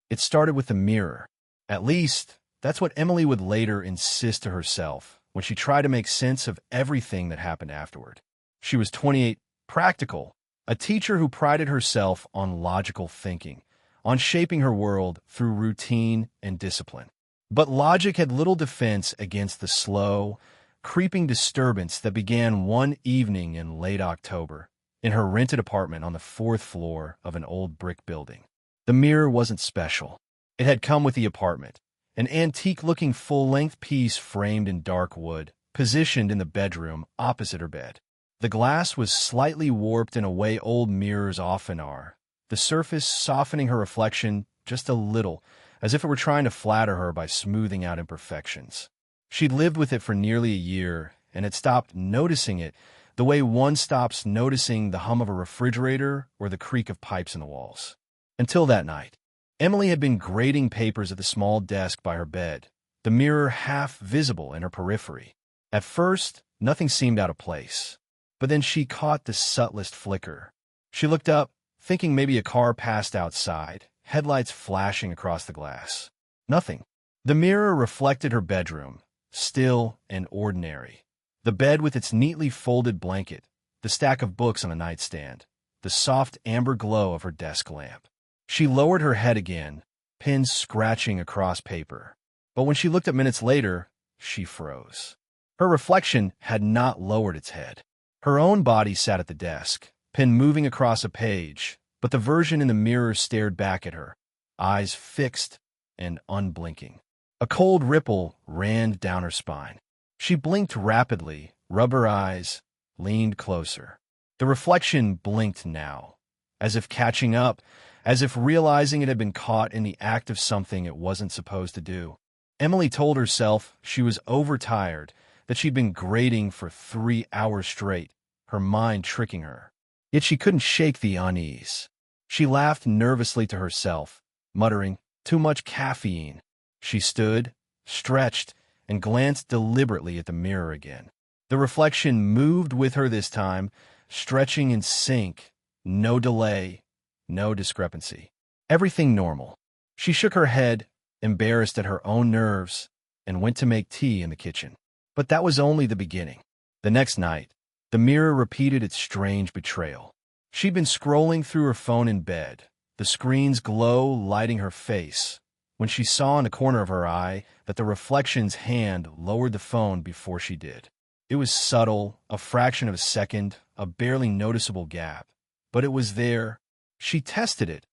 It started with the mirror. At least, that's what Emily would later insist to herself when she tried to make sense of everything that happened afterward. She was 28, practical, a teacher who prided herself on logical thinking, on shaping her world through routine and discipline. But logic had little defense against the slow, creeping disturbance that began one evening in late October in her rented apartment on the fourth floor of an old brick building. The mirror wasn't special. It had come with the apartment, an antique-looking full-length piece framed in dark wood, positioned in the bedroom opposite her bed. The glass was slightly warped in a way old mirrors often are, the surface softening her reflection just a little, as if it were trying to flatter her by smoothing out imperfections. She'd lived with it for nearly a year and had stopped noticing it the way one stops noticing the hum of a refrigerator or the creak of pipes in the walls. Until that night, Emily had been grading papers at the small desk by her bed, the mirror half visible in her periphery. At first, nothing seemed out of place, but then she caught the subtlest flicker. She looked up, thinking maybe a car passed outside, headlights flashing across the glass. Nothing. The mirror reflected her bedroom, still and ordinary. The bed with its neatly folded blanket, the stack of books on the nightstand, the soft amber glow of her desk lamp. She lowered her head again, pins scratching across paper. But when she looked up minutes later, she froze. Her reflection had not lowered its head. Her own body sat at the desk, pen moving across a page, but the version in the mirror stared back at her, eyes fixed and unblinking. A cold ripple ran down her spine. She blinked rapidly, rubbed her eyes, leaned closer. The reflection blinked now, as if catching up, as if realizing it had been caught in the act of something it wasn't supposed to do. Emily told herself she was overtired, that she'd been grading for 3 hours straight, her mind tricking her. Yet she couldn't shake the unease. She laughed nervously to herself, muttering, "Too much caffeine." She stood, stretched, and glanced deliberately at the mirror again. The reflection moved with her this time, stretching in sync, no delay, no discrepancy. Everything normal. She shook her head, embarrassed at her own nerves, and went to make tea in the kitchen. But that was only the beginning. The next night, the mirror repeated its strange betrayal. She'd been scrolling through her phone in bed, the screen's glow lighting her face, when she saw in the corner of her eye that the reflection's hand lowered the phone before she did. It was subtle, a fraction of a second, a barely noticeable gap. But it was there. She tested it,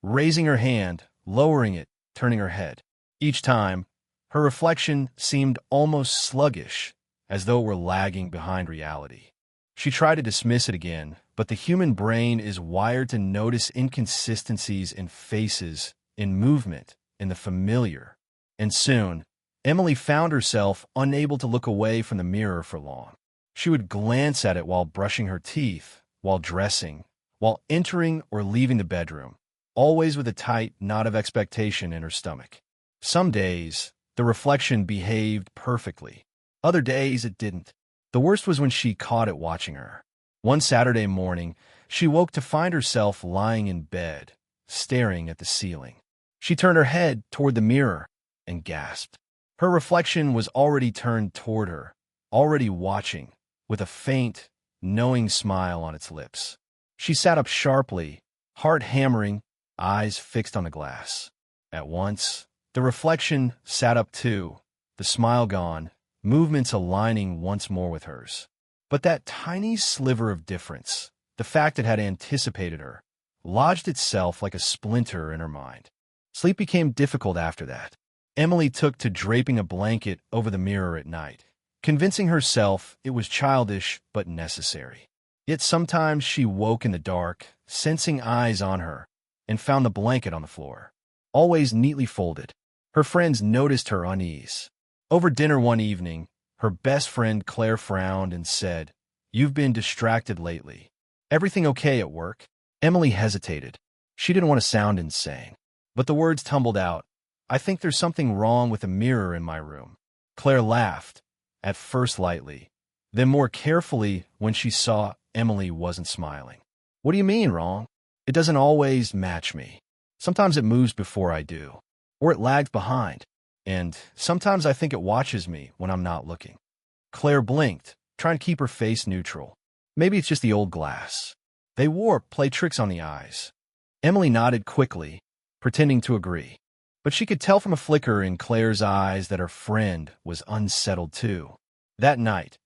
raising her hand, lowering it, turning her head. Each time, her reflection seemed almost sluggish, as though it were lagging behind reality. She tried to dismiss it again, but the human brain is wired to notice inconsistencies in faces, in movement, in the familiar. And soon, Emily found herself unable to look away from the mirror for long. She would glance at it while brushing her teeth, while dressing, while entering or leaving the bedroom, always with a tight knot of expectation in her stomach. Some days, the reflection behaved perfectly. Other days, it didn't. The worst was when she caught it watching her. One Saturday morning, she woke to find herself lying in bed, staring at the ceiling. She turned her head toward the mirror and gasped. Her reflection was already turned toward her, already watching, with a faint, knowing smile on its lips. She sat up sharply, heart hammering, eyes fixed on the glass. At once, the reflection sat up too, the smile gone, movements aligning once more with hers. But that tiny sliver of difference, the fact it had anticipated her, lodged itself like a splinter in her mind. Sleep became difficult after that. Emily took to draping a blanket over the mirror at night, convincing herself it was childish but necessary. Yet sometimes she woke in the dark, sensing eyes on her, and found the blanket on the floor, always neatly folded. Her friends noticed her unease. Over dinner one evening, her best friend Claire frowned and said, "You've been distracted lately. Everything okay at work?" Emily hesitated. She didn't want to sound insane. But the words tumbled out. "I think there's something wrong with the mirror in my room." Claire laughed, at first lightly, then more carefully when she saw Emily wasn't smiling. "What do you mean, wrong? It doesn't always match me." Sometimes it moves before I do, or it lags behind, and sometimes I think it watches me when I'm not looking. Claire blinked, trying to keep her face neutral. Maybe it's just the old glass. They warp, play tricks on the eyes. Emily nodded quickly, pretending to agree. But she could tell from a flicker in Claire's eyes that her friend was unsettled too. That night,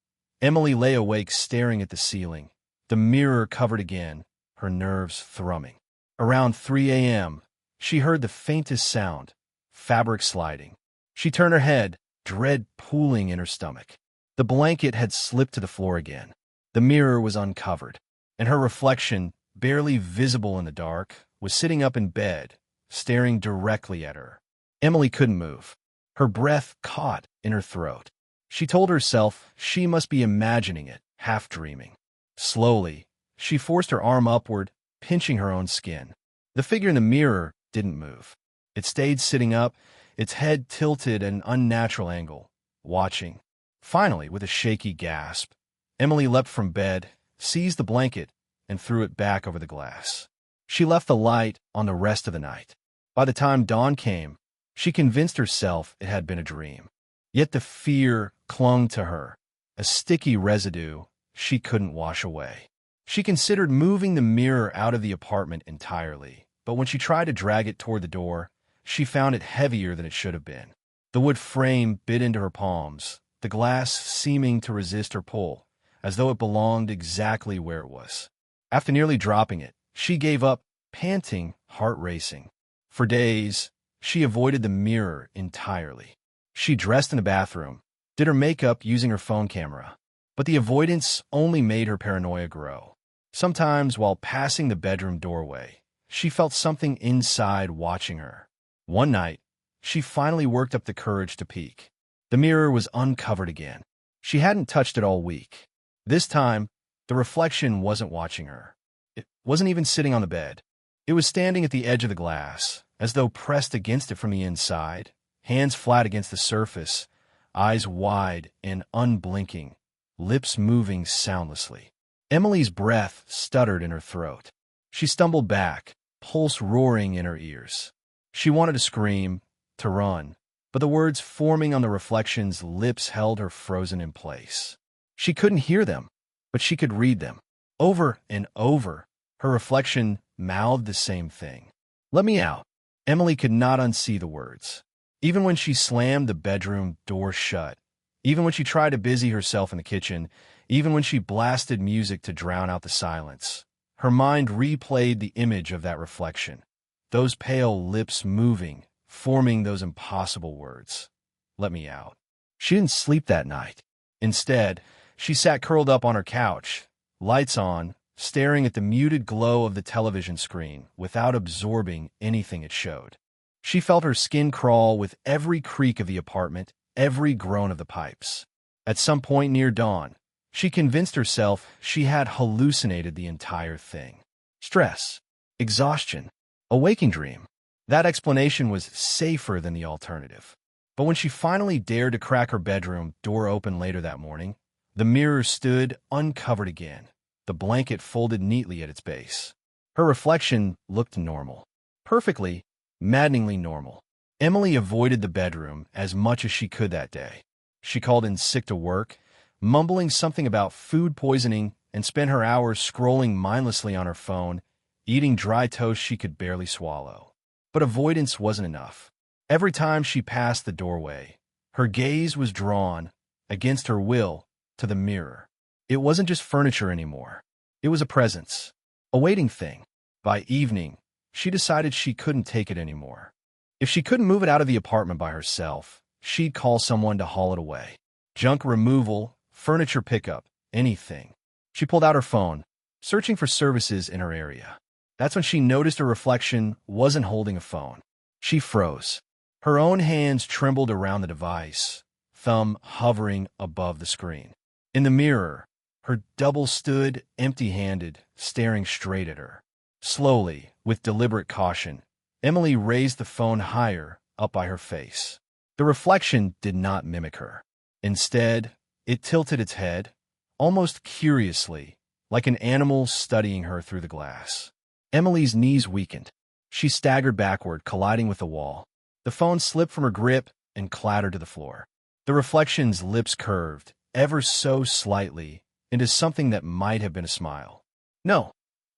Emily lay awake staring at the ceiling, the mirror covered again, her nerves thrumming. Around 3 a.m., she heard the faintest sound, fabric sliding. She turned her head, dread pooling in her stomach. The blanket had slipped to the floor again. The mirror was uncovered, and her reflection, barely visible in the dark, was sitting up in bed, staring directly at her. Emily couldn't move. Her breath caught in her throat. She told herself she must be imagining it, half dreaming. Slowly, she forced her arm upward, pinching her own skin. The figure in the mirror didn't move. It stayed sitting up, its head tilted at an unnatural angle, watching. Finally, with a shaky gasp, Emily leapt from bed, seized the blanket, and threw it back over the glass. She left the light on the rest of the night. By the time dawn came, she convinced herself it had been a dream. Yet the fear clung to her, a sticky residue she couldn't wash away. She considered moving the mirror out of the apartment entirely, but when she tried to drag it toward the door, she found it heavier than it should have been. The wood frame bit into her palms, the glass seeming to resist her pull, as though it belonged exactly where it was. After nearly dropping it, she gave up, panting, heart racing. For days, she avoided the mirror entirely. She dressed in the bathroom, did her makeup using her phone camera, but the avoidance only made her paranoia grow. Sometimes, while passing the bedroom doorway, she felt something inside watching her. One night, she finally worked up the courage to peek. The mirror was uncovered again. She hadn't touched it all week. This time, the reflection wasn't watching her. It wasn't even sitting on the bed. It was standing at the edge of the glass, as though pressed against it from the inside, hands flat against the surface, eyes wide and unblinking, lips moving soundlessly. Emily's breath stuttered in her throat. She stumbled back, pulse roaring in her ears. She wanted to scream, to run, but the words forming on the reflection's lips held her frozen in place. She couldn't hear them, but she could read them. Over and over, her reflection mouthed the same thing. "Let me out." Emily could not unsee the words. Even when she slammed the bedroom door shut, even when she tried to busy herself in the kitchen, even when she blasted music to drown out the silence, her mind replayed the image of that reflection, those pale lips moving, forming those impossible words. "Let me out." She didn't sleep that night. Instead, she sat curled up on her couch, lights on, staring at the muted glow of the television screen without absorbing anything it showed. She felt her skin crawl with every creak of the apartment, every groan of the pipes. At some point near dawn, she convinced herself she had hallucinated the entire thing. Stress, exhaustion, a waking dream. That explanation was safer than the alternative. But when she finally dared to crack her bedroom door open later that morning, the mirror stood uncovered again, the blanket folded neatly at its base. Her reflection looked normal. Perfectly, maddeningly normal. Emily avoided the bedroom as much as she could that day. She called in sick to work, mumbling something about food poisoning, and spent her hours scrolling mindlessly on her phone, eating dry toast she could barely swallow. But avoidance wasn't enough. Every time she passed the doorway, her gaze was drawn, against her will, to the mirror. It wasn't just furniture anymore. It was a presence, a waiting thing. By evening, she decided she couldn't take it anymore. If she couldn't move it out of the apartment by herself, she'd call someone to haul it away. Junk removal, furniture pickup, anything. She pulled out her phone, searching for services in her area. That's when she noticed her reflection wasn't holding a phone. She froze. Her own hands trembled around the device, thumb hovering above the screen. In the mirror, her double stood empty-handed, staring straight at her. Slowly, with deliberate caution, Emily raised the phone higher, up by her face. The reflection did not mimic her. Instead, it tilted its head, almost curiously, like an animal studying her through the glass. Emily's knees weakened. She staggered backward, colliding with the wall. The phone slipped from her grip and clattered to the floor. The reflection's lips curved, ever so slightly, into something that might have been a smile. "No,"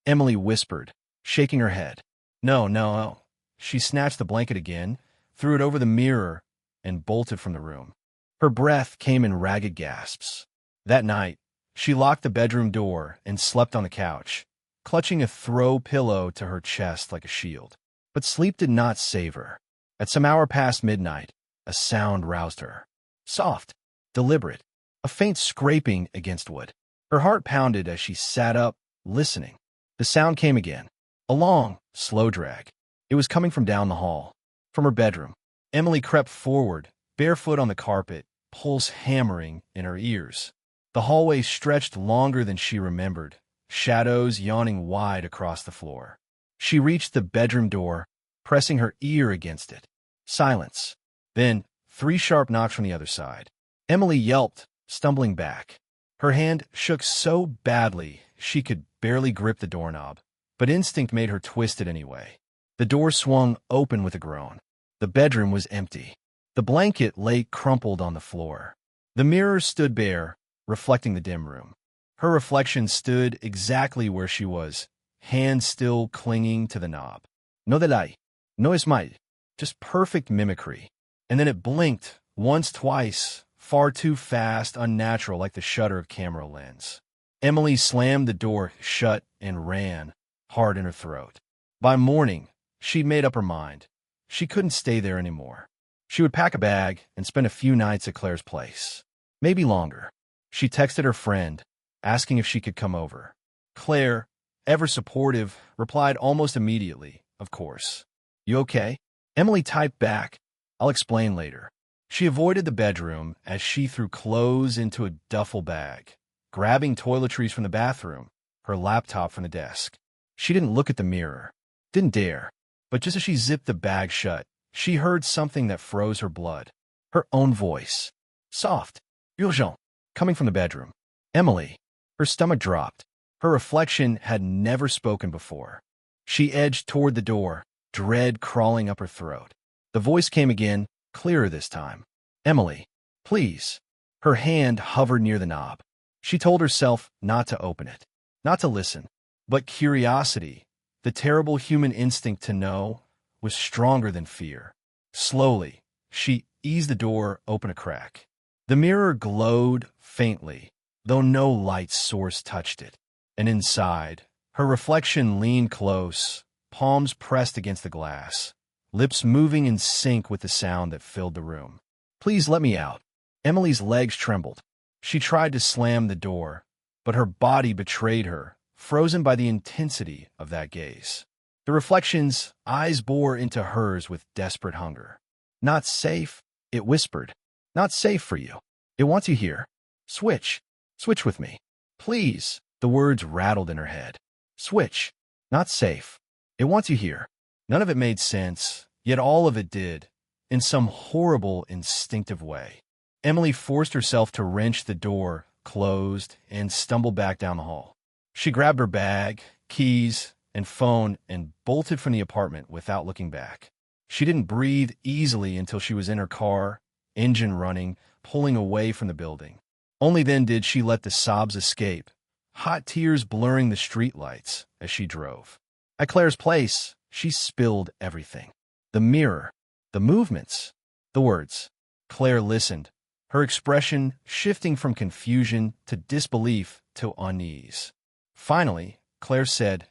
Emily whispered, shaking her head. "No, no, no." She snatched the blanket again, threw it over the mirror, and bolted from the room. Her breath came in ragged gasps. That night, she locked the bedroom door and slept on the couch, clutching a throw pillow to her chest like a shield. But sleep did not save her. At some hour past midnight, a sound roused her. Soft, deliberate, a faint scraping against wood. Her heart pounded as she sat up, listening. The sound came again, a long, slow drag. It was coming from down the hall, from her bedroom. Emily crept forward, barefoot on the carpet, pulse hammering in her ears. The hallway stretched longer than she remembered, shadows yawning wide across the floor. She reached the bedroom door, pressing her ear against it. Silence. Then, 3 sharp knocks from the other side. Emily yelped, stumbling back. Her hand shook so badly she could barely grip the doorknob, but instinct made her twist it anyway. The door swung open with a groan. The bedroom was empty. The blanket lay crumpled on the floor. The mirror stood bare, reflecting the dim room. Her reflection stood exactly where she was, hands still clinging to the knob. No delay. No es mal. Just perfect mimicry. And then it blinked, once, twice, far too fast, unnatural, like the shutter of camera lens. Emily slammed the door shut and ran, hard in her throat. By morning, she'd made up her mind. She couldn't stay there anymore. She would pack a bag and spend a few nights at Claire's place. Maybe longer. She texted her friend, asking if she could come over. Claire, ever supportive, replied almost immediately, "Of course." "You okay?" Emily typed back, "I'll explain later." She avoided the bedroom as she threw clothes into a duffel bag, grabbing toiletries from the bathroom, her laptop from the desk. She didn't look at the mirror, didn't dare, but just as she zipped the bag shut, she heard something that froze her blood. Her own voice. Soft, urgent, coming from the bedroom. Emily. Her stomach dropped. Her reflection had never spoken before. She edged toward the door, dread crawling up her throat. The voice came again, clearer this time. "Emily, please." Her hand hovered near the knob. She told herself not to open it, not to listen. But curiosity, the terrible human instinct to know, was stronger than fear. Slowly, she eased the door open a crack. The mirror glowed faintly, though no light source touched it. And inside, her reflection leaned close, palms pressed against the glass, lips moving in sync with the sound that filled the room. "Please let me out." Emily's legs trembled. She tried to slam the door, but her body betrayed her, frozen by the intensity of that gaze. The reflection's eyes bore into hers with desperate hunger. "Not safe," it whispered. "Not safe for you. It wants you here. Switch. Switch with me. Please." The words rattled in her head. Switch. Not safe. It wants you here. None of it made sense, yet all of it did, in some horrible, instinctive way. Emily forced herself to wrench the door closed and stumbled back down the hall. She grabbed her bag, keys, and phone and bolted from the apartment without looking back. She didn't breathe easily until she was in her car, engine running, pulling away from the building. Only then did she let the sobs escape, hot tears blurring the streetlights as she drove. At Claire's place, she spilled everything. The mirror, the movements, the words. Claire listened, her expression shifting from confusion to disbelief to unease. Finally, Claire said,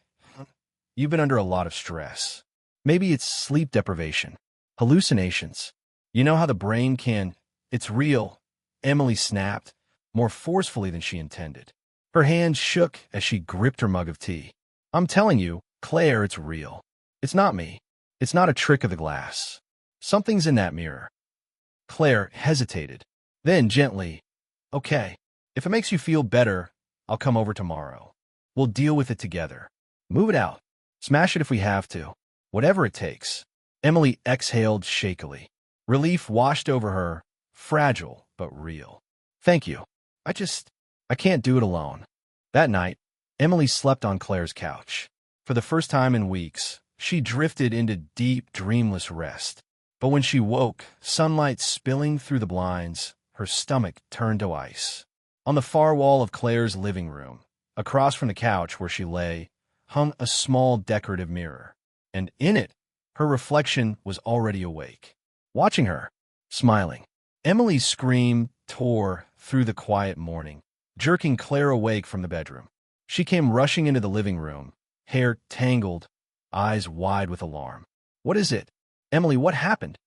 "You've been under a lot of stress. Maybe it's sleep deprivation, hallucinations. You know how the brain can—" "It's real," Emily snapped, more forcefully than she intended. Her hand shook as she gripped her mug of tea. "I'm telling you, Claire, it's real. It's not me. It's not a trick of the glass. Something's in that mirror." Claire hesitated. Then gently, "Okay, if it makes you feel better, I'll come over tomorrow. We'll deal with it together. Move it out. Smash it if we have to. Whatever it takes." Emily exhaled shakily. Relief washed over her, fragile but real. "Thank you. I can't do it alone." That night, Emily slept on Claire's couch. For the first time in weeks, She drifted into deep, dreamless rest. But when she woke, sunlight spilling through the blinds, her stomach turned to ice. On the far wall of Claire's living room, across from the couch where she lay, hung a small decorative mirror, and in it, her reflection was already awake, watching her, smiling. Emily's scream tore through the quiet morning, jerking Claire awake from the bedroom. She came rushing into the living room, hair tangled, eyes wide with alarm. "What is it? Emily, what happened?"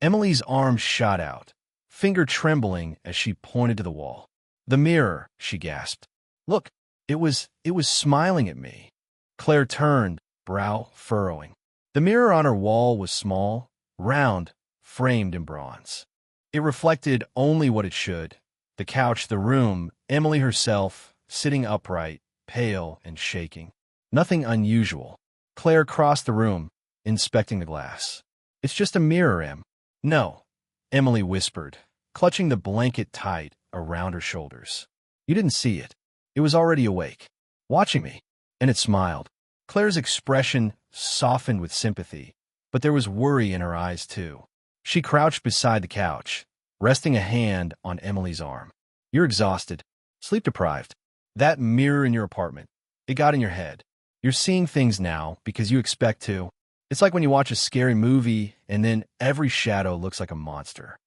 Emily's arm shot out, finger trembling as she pointed to the wall. "The mirror," she gasped. "Look, it was smiling at me." Claire turned, brow furrowing. The mirror on her wall was small, round, framed in bronze. It reflected only what it should: the couch, the room, Emily herself, sitting upright, pale and shaking. Nothing unusual. Claire crossed the room, inspecting the glass. "It's just a mirror, Em." "No," Emily whispered, clutching the blanket tight around her shoulders. "You didn't see it. It was already awake, watching me." And it smiled. Claire's expression softened with sympathy, but there was worry in her eyes too. She crouched beside the couch, resting a hand on Emily's arm. "You're exhausted, sleep-deprived. That mirror in your apartment, it got in your head. You're seeing things now because you expect to. It's like when you watch a scary movie and then every shadow looks like a monster."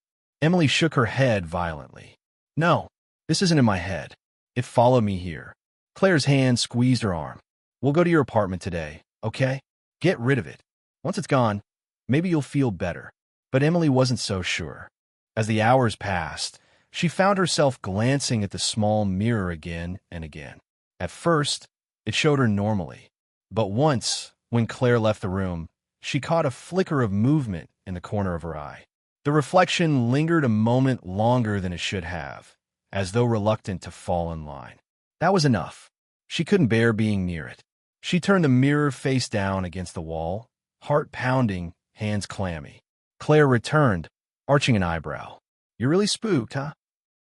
Emily shook her head violently. "No, this isn't in my head. It followed me here." Claire's hand squeezed her arm. "We'll go to your apartment today, okay? Get rid of it. Once it's gone, maybe you'll feel better." But Emily wasn't so sure. As the hours passed, she found herself glancing at the small mirror again and again. At first, it showed her normally. But once, when Claire left the room, she caught a flicker of movement in the corner of her eye. The reflection lingered a moment longer than it should have, as though reluctant to fall in line. That was enough. She couldn't bear being near it. She turned the mirror face down against the wall, heart pounding, hands clammy. Claire returned, arching an eyebrow. "You're really spooked, huh?"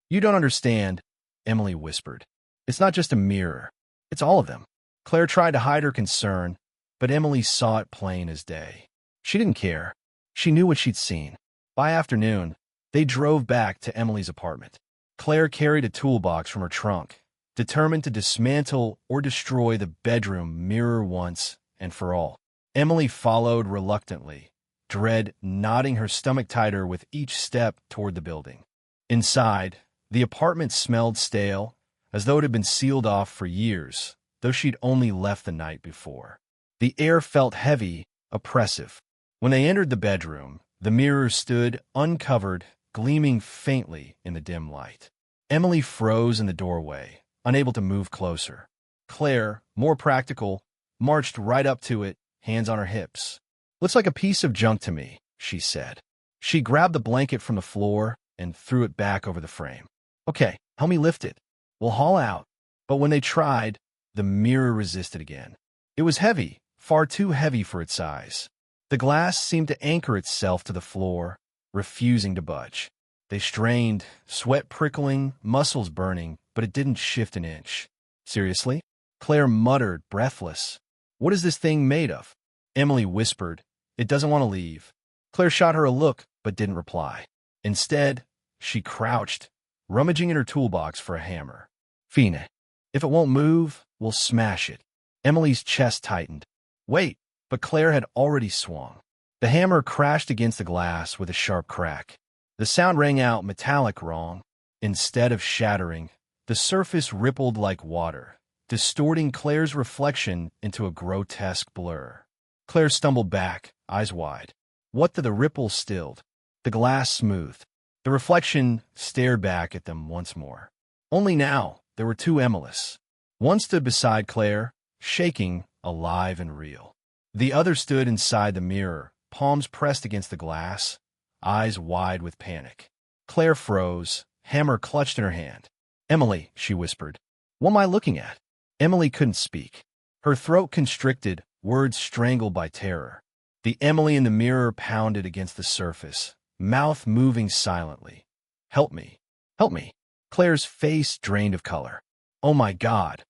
"You don't understand," Emily whispered. "It's not just a mirror. It's all of them." Claire tried to hide her concern, but Emily saw it plain as day. She didn't care. She knew what she'd seen. By afternoon, they drove back to Emily's apartment. Claire carried a toolbox from her trunk, determined to dismantle or destroy the bedroom mirror once and for all. Emily followed reluctantly, dread knotting her stomach tighter with each step toward the building. Inside, the apartment smelled stale, as though it had been sealed off for years, though she'd only left the night before. The air felt heavy, oppressive. When they entered the bedroom, the mirror stood uncovered, gleaming faintly in the dim light. Emily froze in the doorway, unable to move closer. Claire, more practical, marched right up to it, hands on her hips. "Looks like a piece of junk to me," she said. She grabbed the blanket from the floor and threw it back over the frame. "Okay, help me lift it. We'll haul out." But when they tried, the mirror resisted again. It was heavy, far too heavy for its size. The glass seemed to anchor itself to the floor, refusing to budge. They strained, sweat prickling, muscles burning, but it didn't shift an inch. "Seriously?" Claire muttered, breathless. "What is this thing made of?" Emily whispered, "It doesn't want to leave." Claire shot her a look, but didn't reply. Instead, she crouched, rummaging in her toolbox for a hammer. "Fine. If it won't move, we'll smash it." Emily's chest tightened. "Wait," but Claire had already swung. The hammer crashed against the glass with a sharp crack. The sound rang out metallic wrong. Instead of shattering, the surface rippled like water, distorting Claire's reflection into a grotesque blur. Claire stumbled back, eyes wide. What the ripple stilled, the glass smoothed. The reflection stared back at them once more. Only now, there were two Emilys. One stood beside Claire, shaking, alive and real. The other stood inside the mirror, palms pressed against the glass, eyes wide with panic. Claire froze, hammer clutched in her hand. "Emily," she whispered, "what am I looking at?" Emily couldn't speak. Her throat constricted, words strangled by terror. The Emily in the mirror pounded against the surface, mouth moving silently. "Help me. Help me." Claire's face drained of color. "Oh my God."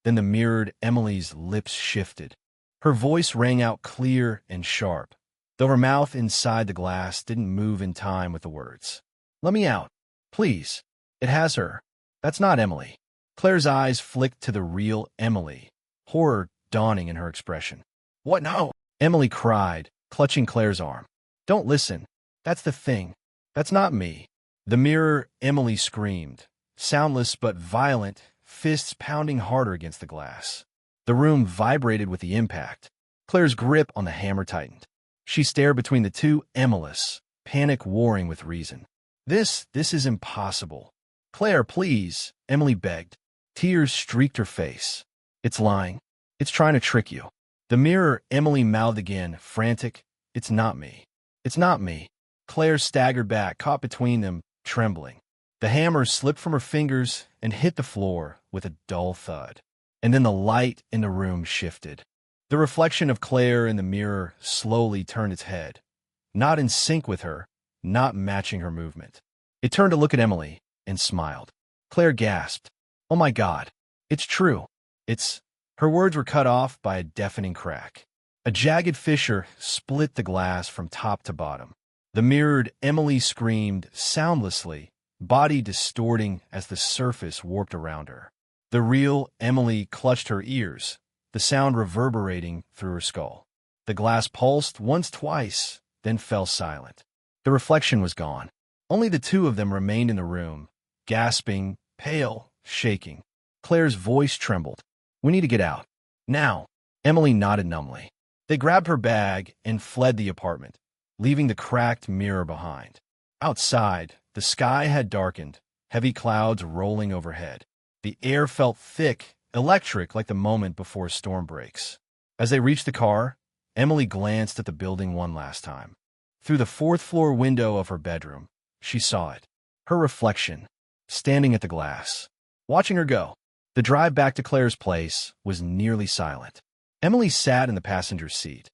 Then the mirrored Emily's lips shifted. Her voice rang out clear and sharp, though her mouth inside the glass didn't move in time with the words. "Let me out, please. It has her. That's not Emily." Claire's eyes flicked to the real Emily, horror dawning in her expression. "What? No!" Emily cried, clutching Claire's arm. "Don't listen. That's the thing. That's not me." The mirror, Emily screamed, soundless but violent, fists pounding harder against the glass. The room vibrated with the impact. Claire's grip on the hammer tightened. She stared between the two Emilys, panic warring with reason. This is impossible." "Claire, please," Emily begged. Tears streaked her face. "It's lying. It's trying to trick you." The mirror, Emily mouthed again, frantic. "It's not me. It's not me." Claire staggered back, caught between them, trembling. The hammer slipped from her fingers and hit the floor with a dull thud. And then the light in the room shifted. The reflection of Claire in the mirror slowly turned its head, not in sync with her, not matching her movement. It turned to look at Emily and smiled. Claire gasped. "Oh my God, it's true. It's—" Her words were cut off by a deafening crack. A jagged fissure split the glass from top to bottom. The mirrored Emily screamed soundlessly, body distorting as the surface warped around her. The real Emily clutched her ears, the sound reverberating through her skull. The glass pulsed once, twice, then fell silent. The reflection was gone. Only the two of them remained in the room, gasping, pale, shaking. Claire's voice trembled. "We need to get out. Now." Emily nodded numbly. They grabbed her bag and fled the apartment, leaving the cracked mirror behind. Outside, the sky had darkened, heavy clouds rolling overhead. The air felt thick, electric, like the moment before a storm breaks. As they reached the car, Emily glanced at the building one last time. Through the fourth-floor window of her bedroom, she saw it. Her reflection, standing at the glass, watching her go. The drive back to Claire's place was nearly silent. Emily sat in the passenger seat,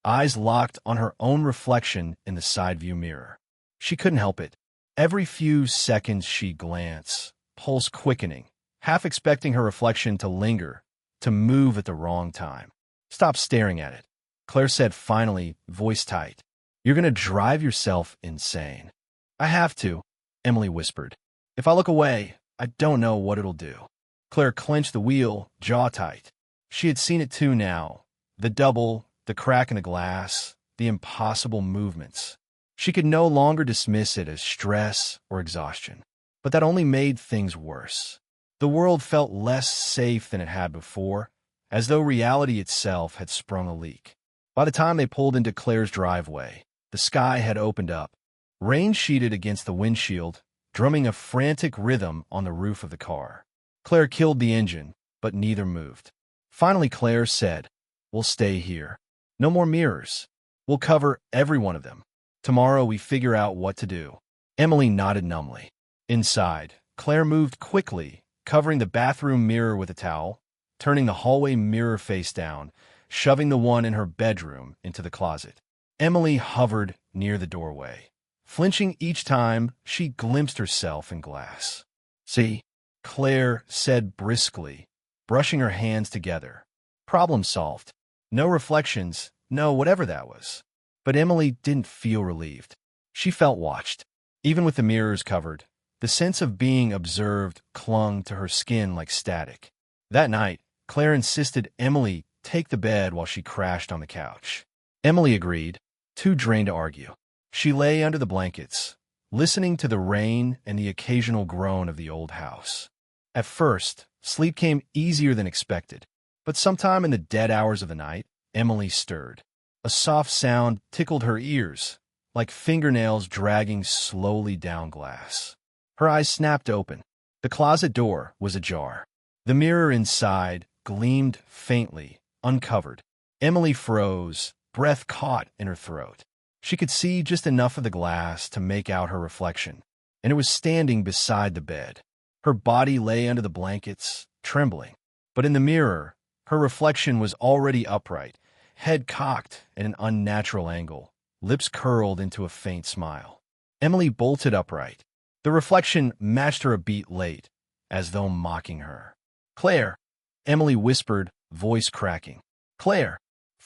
eyes locked on her own reflection in the side view mirror. She couldn't help it. Every few seconds she'd glance, pulse quickening, half expecting her reflection to linger, to move at the wrong time. "Stop staring at it," Claire said finally, voice tight. "You're going to drive yourself insane." "I have to," Emily whispered. "If I look away, I don't know what it'll do." Claire clenched the wheel, jaw tight. She had seen it too now. The double, the crack in the glass, the impossible movements. She could no longer dismiss it as stress or exhaustion. But that only made things worse. The world felt less safe than it had before, as though reality itself had sprung a leak. By the time they pulled into Claire's driveway, the sky had opened up. Rain sheeted against the windshield, drumming a frantic rhythm on the roof of the car. Claire killed the engine, but neither moved. Finally, Claire said, "We'll stay here. No more mirrors. We'll cover every one of them. Tomorrow we figure out what to do." Emily nodded numbly. Inside, Claire moved quickly, covering the bathroom mirror with a towel, turning the hallway mirror face down, shoving the one in her bedroom into the closet. Emily hovered near the doorway, flinching each time she glimpsed herself in glass. "See?" Claire said briskly, brushing her hands together. Problem solved. No reflections, no whatever that was. But Emily didn't feel relieved. She felt watched. Even with the mirrors covered, the sense of being observed clung to her skin like static. That night, Claire insisted Emily take the bed while she crashed on the couch. Emily agreed, too drained to argue. She lay under the blankets, listening to the rain and the occasional groan of the old house. At first, sleep came easier than expected, but sometime in the dead hours of the night, Emily stirred. A soft sound tickled her ears, like fingernails dragging slowly down glass. Her eyes snapped open. The closet door was ajar. The mirror inside gleamed faintly, uncovered. Emily froze, breath caught in her throat. She could see just enough of the glass to make out her reflection, and it was standing beside the bed. Her body lay under the blankets, trembling. But in the mirror, her reflection was already upright, head cocked at an unnatural angle, lips curled into a faint smile. Emily bolted upright. The reflection matched her a beat late, as though mocking her. "Claire," Emily whispered, voice cracking. "Claire."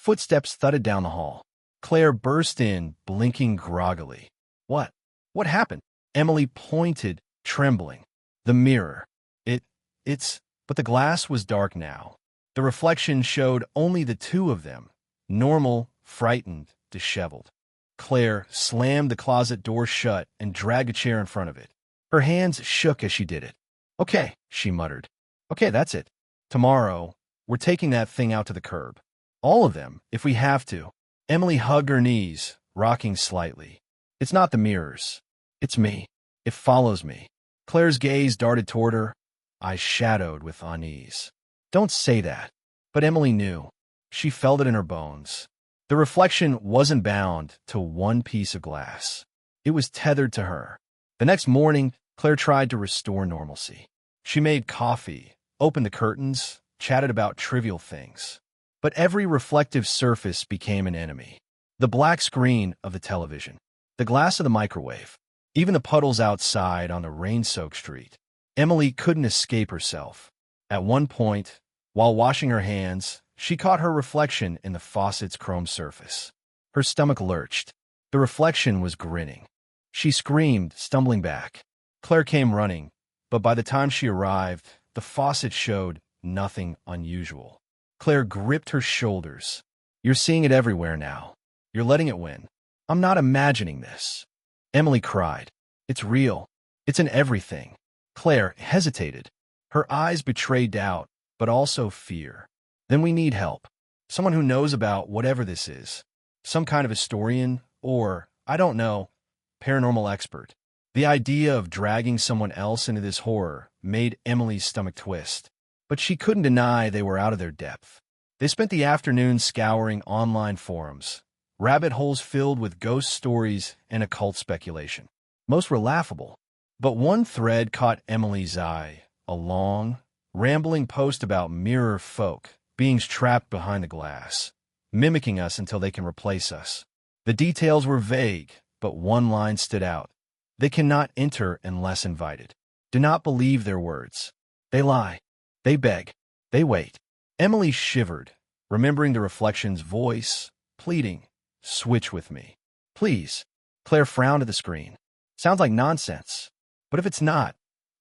Footsteps thudded down the hall. Claire burst in, blinking groggily. What? What happened? Emily pointed, trembling. The mirror. It's... But the glass was dark now. The reflection showed only the two of them. Normal, frightened, disheveled. Claire slammed the closet door shut and dragged a chair in front of it. Her hands shook as she did it. Okay, she muttered. Okay, that's it. Tomorrow, we're taking that thing out to the curb. All of them, if we have to. Emily hugged her knees, rocking slightly. It's not the mirrors. It's me. It follows me. Claire's gaze darted toward her, eyes shadowed with unease. Don't say that. But Emily knew. She felt it in her bones. The reflection wasn't bound to one piece of glass. It was tethered to her. The next morning, Claire tried to restore normalcy. She made coffee, opened the curtains, chatted about trivial things. But every reflective surface became an enemy. The black screen of the television, the glass of the microwave, even the puddles outside on the rain-soaked street. Emily couldn't escape herself. At one point, while washing her hands, she caught her reflection in the faucet's chrome surface. Her stomach lurched. The reflection was grinning. She screamed, stumbling back. Claire came running, but by the time she arrived, the faucet showed nothing unusual. Claire gripped her shoulders. You're seeing it everywhere now. You're letting it win. I'm not imagining this. Emily cried. It's real. It's in everything. Claire hesitated. Her eyes betrayed doubt, but also fear. Then we need help. Someone who knows about whatever this is. Some kind of historian, or, I don't know, paranormal expert. The idea of dragging someone else into this horror made Emily's stomach twist. But she couldn't deny they were out of their depth. They spent the afternoon scouring online forums, rabbit holes filled with ghost stories and occult speculation. Most were laughable. But one thread caught Emily's eye, a long, rambling post about mirror folk, beings trapped behind the glass, mimicking us until they can replace us. The details were vague, but one line stood out. They cannot enter unless invited. Do not believe their words. They lie. They beg. They wait. Emily shivered, remembering the reflection's voice, pleading, switch with me. Please. Claire frowned at the screen. Sounds like nonsense. But if it's not,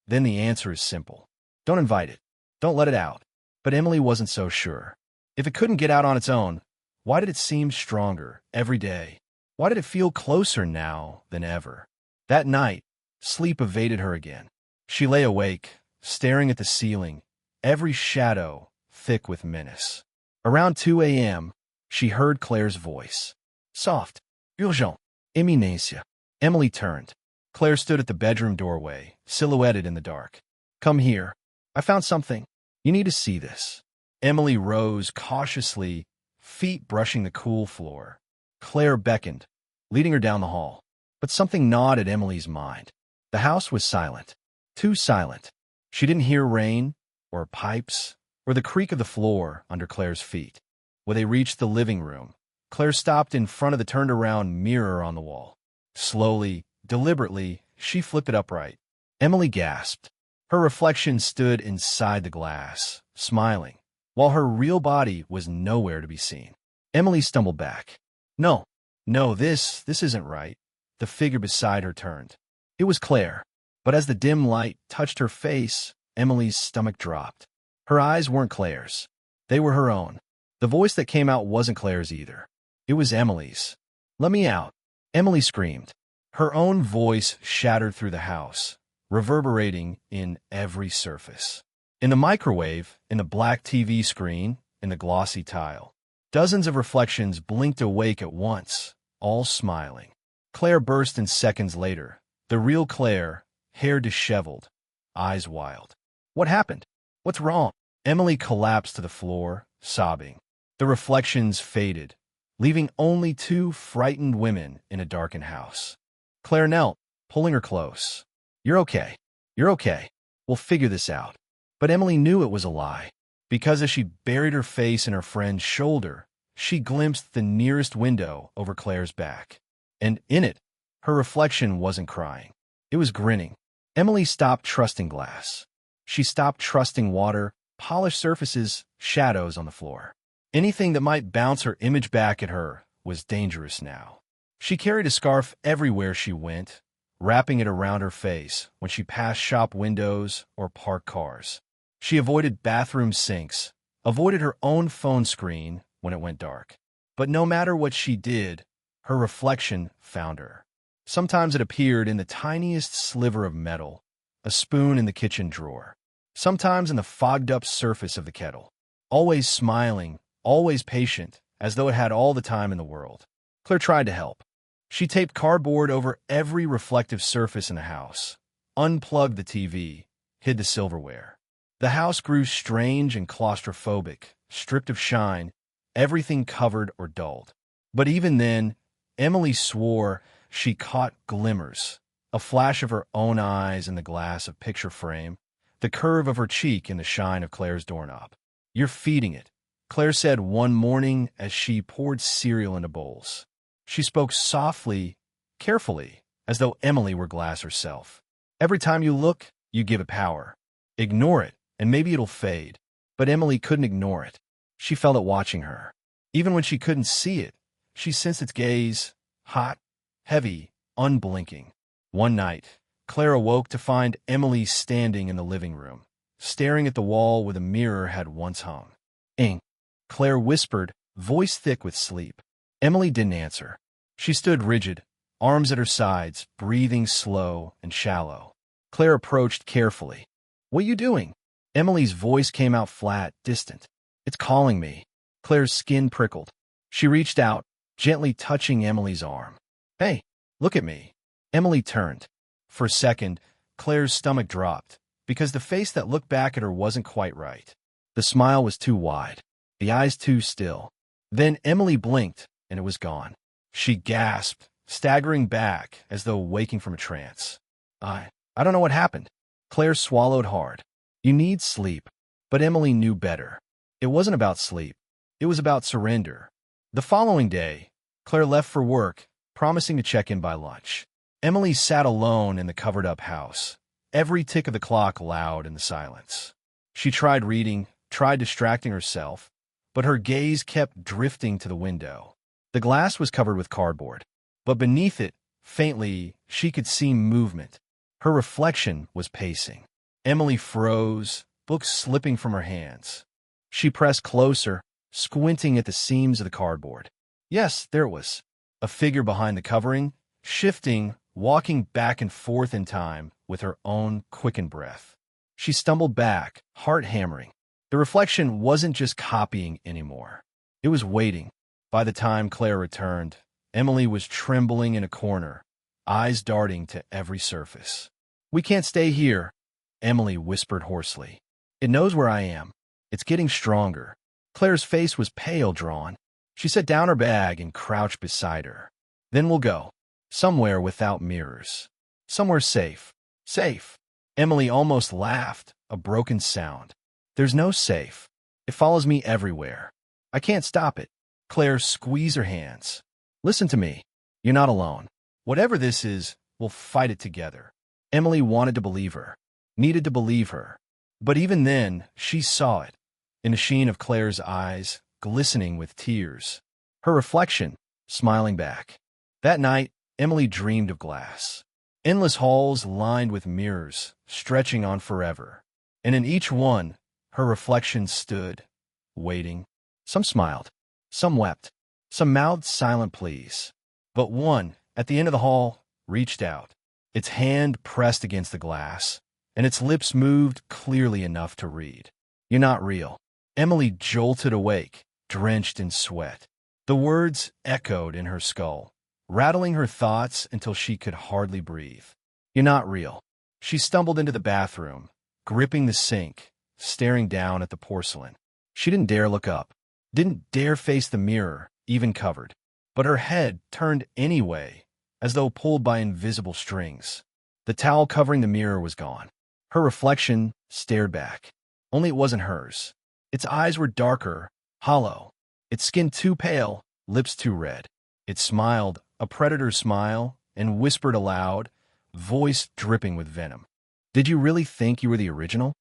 then the answer is simple. Don't invite it. Don't let it out. But Emily wasn't so sure. If it couldn't get out on its own, why did it seem stronger every day? Why did it feel closer now than ever? That night, sleep evaded her again. She lay awake, staring at the ceiling, every shadow thick with menace. Around 2 a.m., she heard Claire's voice. Soft. Urgent. Imminência. Emily turned. Claire stood at the bedroom doorway, silhouetted in the dark. Come here. I found something. You need to see this. Emily rose cautiously, feet brushing the cool floor. Claire beckoned, leading her down the hall. But something gnawed at Emily's mind. The house was silent. Too silent. She didn't hear rain, or pipes, or the creak of the floor under Claire's feet. When they reached the living room, Claire stopped in front of the turned-around mirror on the wall. Slowly, deliberately, she flipped it upright. Emily gasped. Her reflection stood inside the glass, smiling, while her real body was nowhere to be seen. Emily stumbled back. No, this isn't right. The figure beside her turned. It was Claire, but as the dim light touched her face, Emily's stomach dropped. Her eyes weren't Claire's. They were her own. The voice that came out wasn't Claire's either. It was Emily's. Let me out. Emily screamed. Her own voice shattered through the house, reverberating in every surface. In the microwave, in the black TV screen, in the glossy tile. Dozens of reflections blinked awake at once, all smiling. Claire burst in seconds later. The real Claire, hair disheveled, eyes wild. What happened? What's wrong? Emily collapsed to the floor, sobbing. The reflections faded, leaving only two frightened women in a darkened house. Claire knelt, pulling her close. You're okay. You're okay. We'll figure this out. But Emily knew it was a lie, because as she buried her face in her friend's shoulder, she glimpsed the nearest window over Claire's back. And in it, her reflection wasn't crying. It was grinning. Emily stopped trusting glass. She stopped trusting water, polished surfaces, shadows on the floor. Anything that might bounce her image back at her was dangerous now. She carried a scarf everywhere she went, wrapping it around her face when she passed shop windows or parked cars. She avoided bathroom sinks, avoided her own phone screen when it went dark. But no matter what she did, her reflection found her. Sometimes it appeared in the tiniest sliver of metal, a spoon in the kitchen drawer. Sometimes in the fogged-up surface of the kettle. Always smiling, always patient, as though it had all the time in the world. Claire tried to help. She taped cardboard over every reflective surface in the house, unplugged the TV, hid the silverware. The house grew strange and claustrophobic, stripped of shine, everything covered or dulled. But even then, Emily swore she caught glimmers, a flash of her own eyes in the glass of picture frame, the curve of her cheek in the shine of Claire's doorknob. "You're feeding it," Claire said one morning as she poured cereal into bowls. She spoke softly, carefully, as though Emily were glass herself. "Every time you look, you give it power. Ignore it, and maybe it'll fade." But Emily couldn't ignore it. She felt it watching her. Even when she couldn't see it, she sensed its gaze, hot, heavy, unblinking. One night, Claire awoke to find Emily standing in the living room, staring at the wall where the mirror had once hung. "Ink," Claire whispered, voice thick with sleep. Emily didn't answer. She stood rigid, arms at her sides, breathing slow and shallow. Claire approached carefully. "What are you doing?" Emily's voice came out flat, distant. "It's calling me." Claire's skin prickled. She reached out, gently touching Emily's arm. "Hey, look at me." Emily turned. For a second, Claire's stomach dropped, because the face that looked back at her wasn't quite right. The smile was too wide, the eyes too still. Then Emily blinked, and it was gone. She gasped, staggering back as though waking from a trance. I don't know what happened." Claire swallowed hard. "You need sleep." But Emily knew better. It wasn't about sleep. It was about surrender. The following day, Claire left for work, promising to check in by lunch. Emily sat alone in the covered-up house, every tick of the clock loud in the silence. She tried reading, tried distracting herself, but her gaze kept drifting to the window. The glass was covered with cardboard, but beneath it, faintly, she could see movement. Her reflection was pacing. Emily froze, books slipping from her hands. She pressed closer, squinting at the seams of the cardboard. Yes, there it was. A figure behind the covering, shifting, walking back and forth in time with her own quickened breath. She stumbled back, heart hammering. The reflection wasn't just copying anymore. It was waiting. By the time Claire returned, Emily was trembling in a corner, eyes darting to every surface. "We can't stay here," Emily whispered hoarsely. "It knows where I am. It's getting stronger." Claire's face was pale, drawn. She set down her bag and crouched beside her. "Then we'll go. Somewhere without mirrors. Somewhere safe." "Safe?" Emily almost laughed, a broken sound. "There's no safe. It follows me everywhere. I can't stop it." Claire squeezed her hands. "Listen to me. You're not alone. Whatever this is, we'll fight it together." Emily wanted to believe her, needed to believe her. But even then, she saw it, in the sheen of Claire's eyes, glistening with tears. Her reflection, smiling back. That night, Emily dreamed of glass. Endless halls lined with mirrors, stretching on forever. And in each one, her reflection stood, waiting. Some smiled, some wept, some mouthed silent pleas. But one, at the end of the hall, reached out. Its hand pressed against the glass, and its lips moved clearly enough to read. "You're not real." Emily jolted awake, drenched in sweat. The words echoed in her skull, rattling her thoughts until she could hardly breathe. "You're not real." She stumbled into the bathroom, gripping the sink, staring down at the porcelain. She didn't dare look up, didn't dare face the mirror, even covered. But her head turned anyway, as though pulled by invisible strings. The towel covering the mirror was gone. Her reflection stared back. Only it wasn't hers. Its eyes were darker, hollow. Its skin too pale, lips too red. It smiled, a predator's smile, and whispered aloud, voice dripping with venom. "Did you really think you were the original?"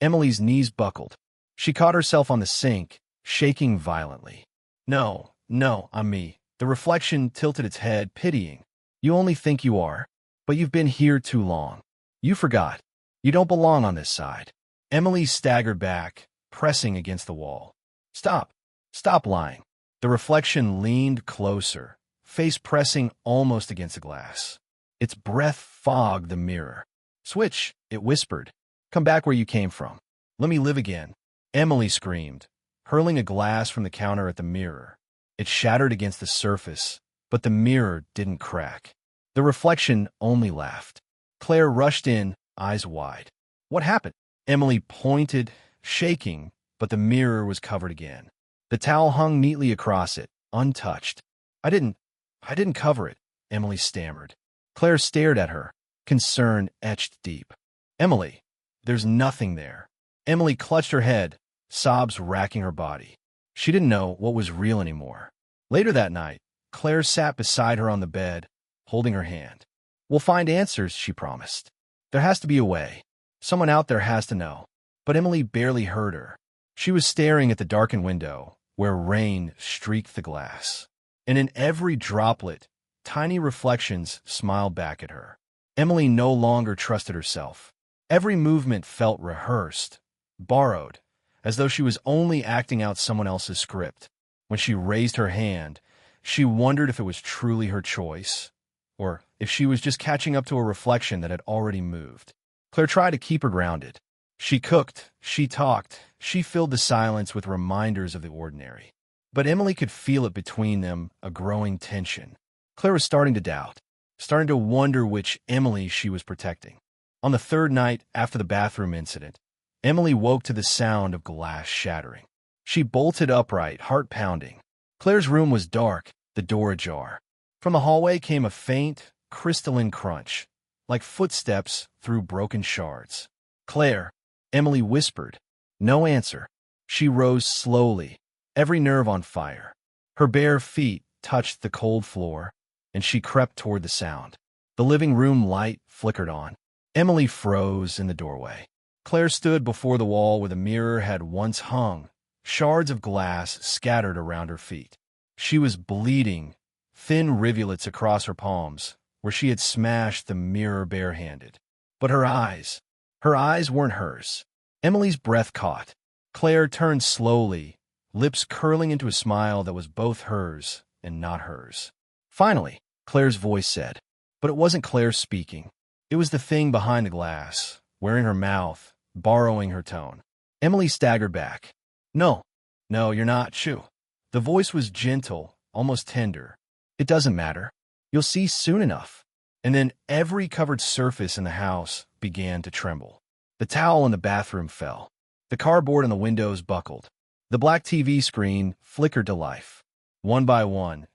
Emily's knees buckled. She caught herself on the sink, shaking violently. No, no, I'm me. The reflection tilted its head, pitying. You only think you are, but you've been here too long. You forgot. You don't belong on this side. Emily staggered back, pressing against the wall. Stop. Stop lying. The reflection leaned closer, face pressing almost against the glass. Its breath fogged the mirror. Switch, it whispered. Come back where you came from. Let me live again. Emily screamed, hurling a glass from the counter at the mirror. It shattered against the surface, but the mirror didn't crack. The reflection only laughed. Claire rushed in, eyes wide. What happened? Emily pointed, shaking, but the mirror was covered again. The towel hung neatly across it, untouched. I didn't cover it, Emily stammered. Claire stared at her, concern etched deep. Emily, there's nothing there. Emily clutched her head, sobs racking her body. She didn't know what was real anymore. Later that night, Claire sat beside her on the bed, holding her hand. We'll find answers, she promised. There has to be a way. Someone out there has to know. But Emily barely heard her. She was staring at the darkened window, where rain streaked the glass. And in every droplet, tiny reflections smiled back at her. Emily no longer trusted herself. Every movement felt rehearsed, borrowed, as though she was only acting out someone else's script. When she raised her hand, she wondered if it was truly her choice, or if she was just catching up to a reflection that had already moved. Claire tried to keep her grounded. She cooked, she talked, she filled the silence with reminders of the ordinary. But Emily could feel it between them, a growing tension. Claire was starting to doubt, starting to wonder which Emily she was protecting. On the third night after the bathroom incident, Emily woke to the sound of glass shattering. She bolted upright, heart pounding. Claire's room was dark, the door ajar. From the hallway came a faint, crystalline crunch, like footsteps through broken shards. Claire, Emily whispered. No answer. She rose slowly, every nerve on fire. Her bare feet touched the cold floor, and she crept toward the sound. The living room light flickered on. Emily froze in the doorway. Claire stood before the wall where the mirror had once hung, shards of glass scattered around her feet. She was bleeding, thin rivulets across her palms, where she had smashed the mirror barehanded. But her eyes weren't hers. Emily's breath caught. Claire turned slowly, lips curling into a smile that was both hers and not hers. Finally, Claire's voice said, but it wasn't Claire speaking. It was the thing behind the glass, wearing her mouth, borrowing her tone. Emily staggered back. No, you're not, shoo. The voice was gentle, almost tender. It doesn't matter. You'll see soon enough. And then every covered surface in the house began to tremble. The towel in the bathroom fell. The cardboard on the windows buckled. The black TV screen flickered to life. One by one,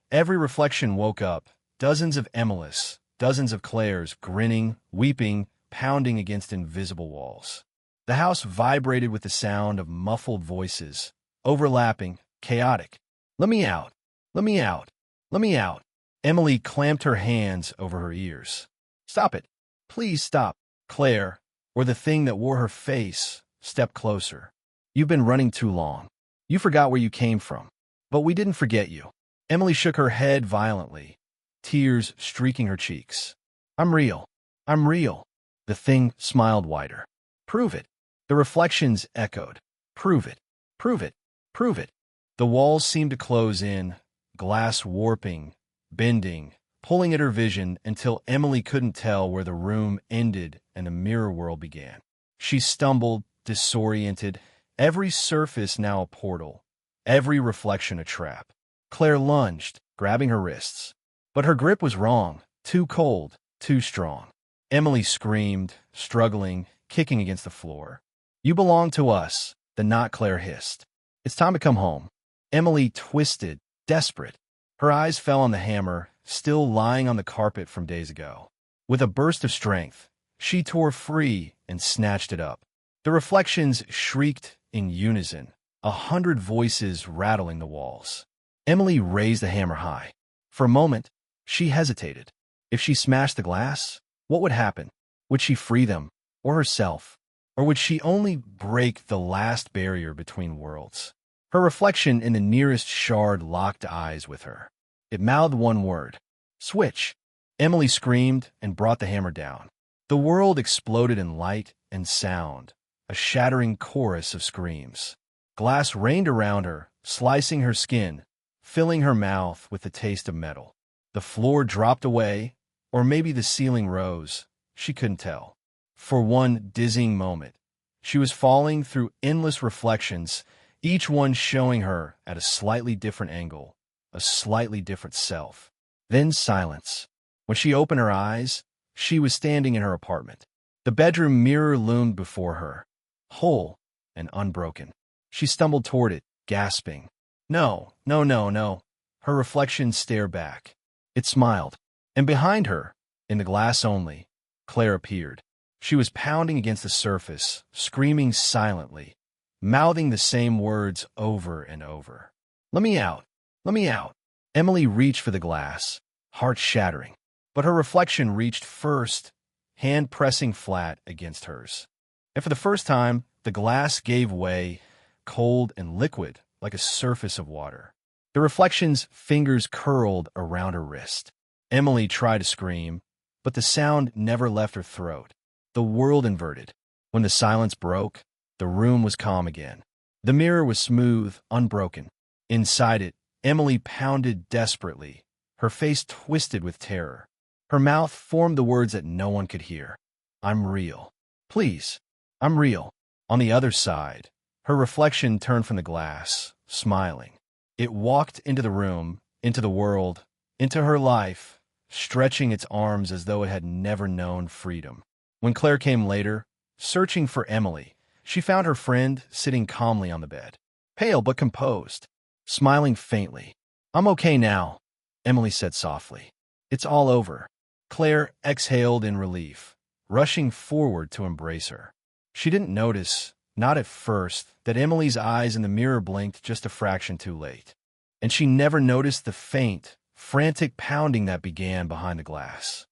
every reflection woke up, dozens of Emilys, dozens of Claires, grinning, weeping, pounding against invisible walls. The house vibrated with the sound of muffled voices, overlapping, chaotic. Let me out. Let me out. Let me out. Emily clamped her hands over her ears. Stop it. Please stop. Claire, or the thing that wore her face, stepped closer. You've been running too long. You forgot where you came from. But we didn't forget you. Emily shook her head violently, tears streaking her cheeks. I'm real. I'm real. The thing smiled wider. Prove it. The reflections echoed. Prove it. Prove it. Prove it. The walls seemed to close in, glass warping, bending, pulling at her vision until Emily couldn't tell where the room ended and the mirror world began. She stumbled, disoriented, every surface now a portal, every reflection a trap. Claire lunged, grabbing her wrists. But her grip was wrong, too cold, too strong. Emily screamed, struggling, kicking against the floor. You belong to us, the knot Claire hissed. It's time to come home. Emily twisted, desperate. Her eyes fell on the hammer, still lying on the carpet from days ago. With a burst of strength, she tore free and snatched it up. The reflections shrieked in unison, 100 voices rattling the walls. Emily raised the hammer high. For a moment, she hesitated. If she smashed the glass, what would happen? Would she free them, or herself? Or would she only break the last barrier between worlds? Her reflection in the nearest shard locked eyes with her. It mouthed one word. Switch. Emily screamed and brought the hammer down. The world exploded in light and sound, a shattering chorus of screams. Glass rained around her, slicing her skin, filling her mouth with the taste of metal. The floor dropped away, or maybe the ceiling rose. She couldn't tell. For one dizzying moment, she was falling through endless reflections, each one showing her at a slightly different angle, a slightly different self. Then silence. When she opened her eyes, she was standing in her apartment. The bedroom mirror loomed before her, whole and unbroken. She stumbled toward it, gasping. No, no, no, no. Her reflection stared back. It smiled. And behind her, in the glass only, Claire appeared. She was pounding against the surface, screaming silently, mouthing the same words over and over. Let me out. Let me out. Emily reached for the glass, heart shattering. But her reflection reached first, hand pressing flat against hers. And for the first time, the glass gave way, cold and liquid, like a surface of water. The reflection's fingers curled around her wrist. Emily tried to scream, but the sound never left her throat. The world inverted. When the silence broke, the room was calm again. The mirror was smooth, unbroken. Inside it, Emily pounded desperately, her face twisted with terror. Her mouth formed the words that no one could hear. I'm real. Please, I'm real. On the other side, her reflection turned from the glass, smiling. It walked into the room, into the world, into her life, stretching its arms as though it had never known freedom. When Claire came later, searching for Emily, she found her friend sitting calmly on the bed, pale but composed, smiling faintly. I'm okay now, Emily said softly. It's all over. Claire exhaled in relief, rushing forward to embrace her. She didn't notice, not at first, that Emily's eyes in the mirror blinked just a fraction too late. And she never noticed the faint, frantic pounding that began behind the glass.